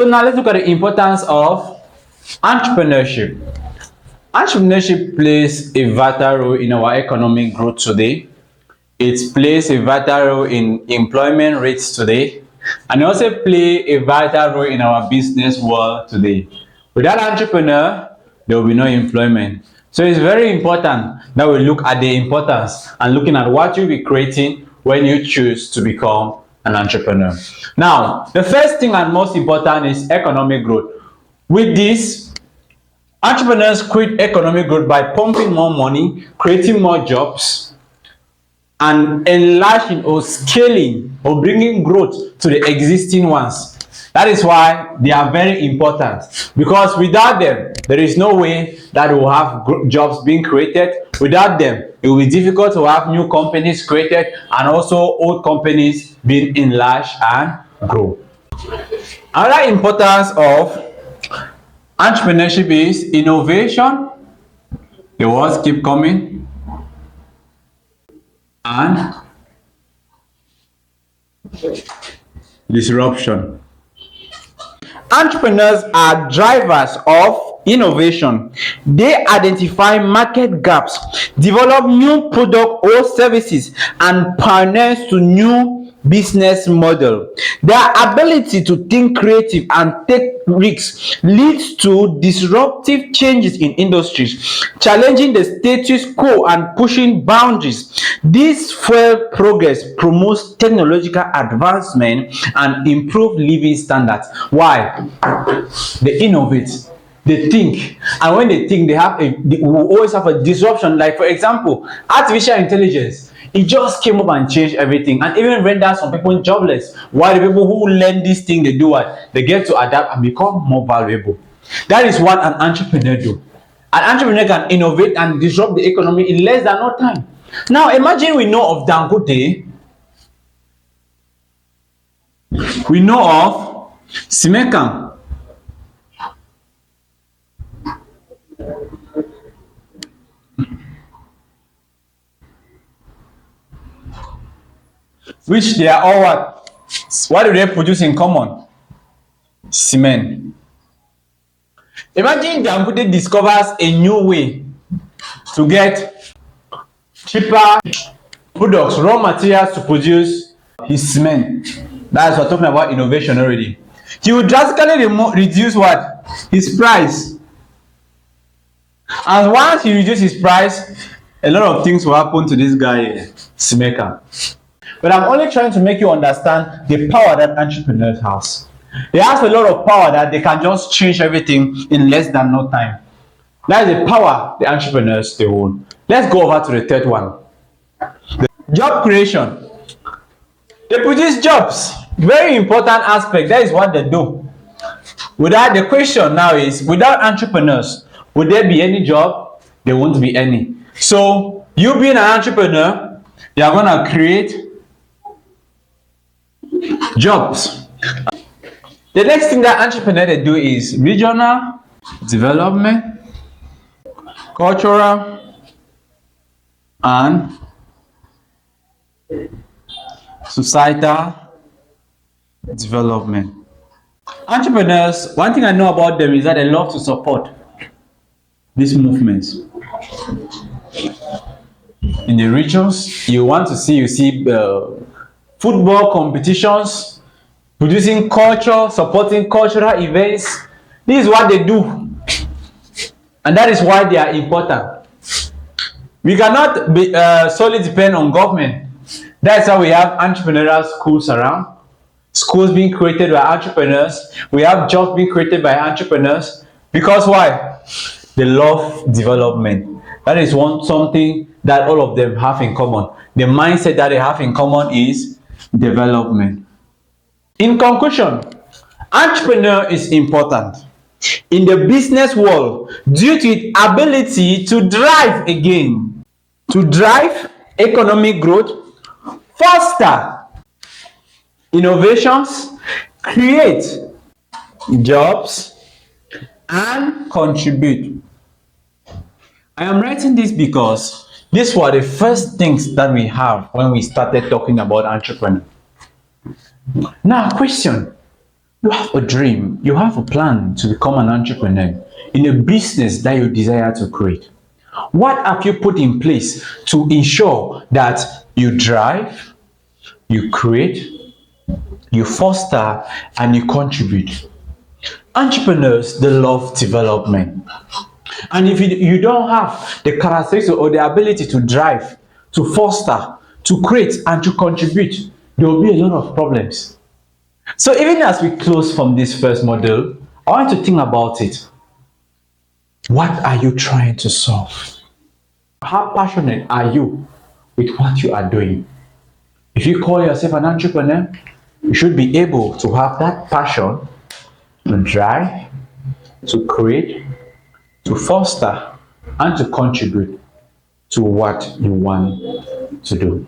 So now let's look at the importance of entrepreneurship. Entrepreneurship plays a vital role in our economic growth today. It plays a vital role in employment rates today, and it also play a vital role in our business world today. Without entrepreneur, there will be no employment. So it's very important that we look at the importance and looking at what you'll be creating when you choose to become an entrepreneur. Now, the first thing and most important is economic growth. With this, entrepreneurs create economic growth by pumping more money, creating more jobs, and enlarging or scaling or bringing growth to the existing ones. That is why they are very important, because without them, there is no way that we will have jobs being created. Without them, it will be difficult to have new companies created and also old companies being enlarged and grow. Another importance of entrepreneurship is innovation. The words keep coming. And disruption. Entrepreneurs are drivers of innovation. They identify market gaps, develop new products or services, and pioneers to new business model. Their ability to think creative and take risks leads to disruptive changes in industries, challenging the status quo and pushing boundaries. This fuel progress, promotes technological advancement, and improve living standards. Why? They innovate, they think, and when they think, they will always have a disruption. Like for example, artificial intelligence. It just came up and changed everything, and even rendered some people jobless. While the people who learn this thing, they do what? They get to adapt and become more valuable. That is what an entrepreneur do. An entrepreneur can innovate and disrupt the economy in less than no time. Now imagine we know of Dangote, we know of Simeka, which they are all what? What do they produce in common? Cement. Imagine Dangote discovers a new way to get cheaper products, raw materials to produce his cement. That's what we're talking about innovation already. He will drastically reduce what? His price. And once he reduces his price, a lot of things will happen to this guy, Simeka. But I'm only trying to make you understand the power that entrepreneurs has. They have a lot of power that they can just change everything in less than no time. That is the power the entrepreneurs they own. Let's go over to the third one. The job creation. They produce jobs. Very important aspect. That is what they do. Without the question now is, without entrepreneurs, would there be any job? There won't be any. So you being an entrepreneur, you are gonna create jobs. The next thing that entrepreneurs they do is regional development, cultural, and societal development. Entrepreneurs, one thing I know about them is that they love to support these movements. In the regions, you see football competitions, producing culture, supporting cultural events. This is what they do, and that is why they are important. We cannot be solely depend on government. That's why we have entrepreneurial schools around, schools being created by entrepreneurs. We have jobs being created by entrepreneurs. Because why? They love development. That is something that all of them have in common. The mindset that they have in common is development. In conclusion, entrepreneur is important in the business world due to its ability to drive economic growth, foster innovations, create jobs, and contribute. I am writing this because these were the first things that we have when we started talking about entrepreneur. Now, question: You have a dream, you have a plan to become an entrepreneur in a business that you desire to create. What have you put in place to ensure that you drive, you create, you foster, and you contribute? Entrepreneurs, they love development. And if you don't have the characteristics or the ability to drive, to foster, to create, and to contribute, there will be a lot of problems. So even as we close from this first model, I want to think about it. What are you trying to solve? How passionate are you with what you are doing? If you call yourself an entrepreneur, you should be able to have that passion to drive, to create, to foster, and to contribute to what you want to do.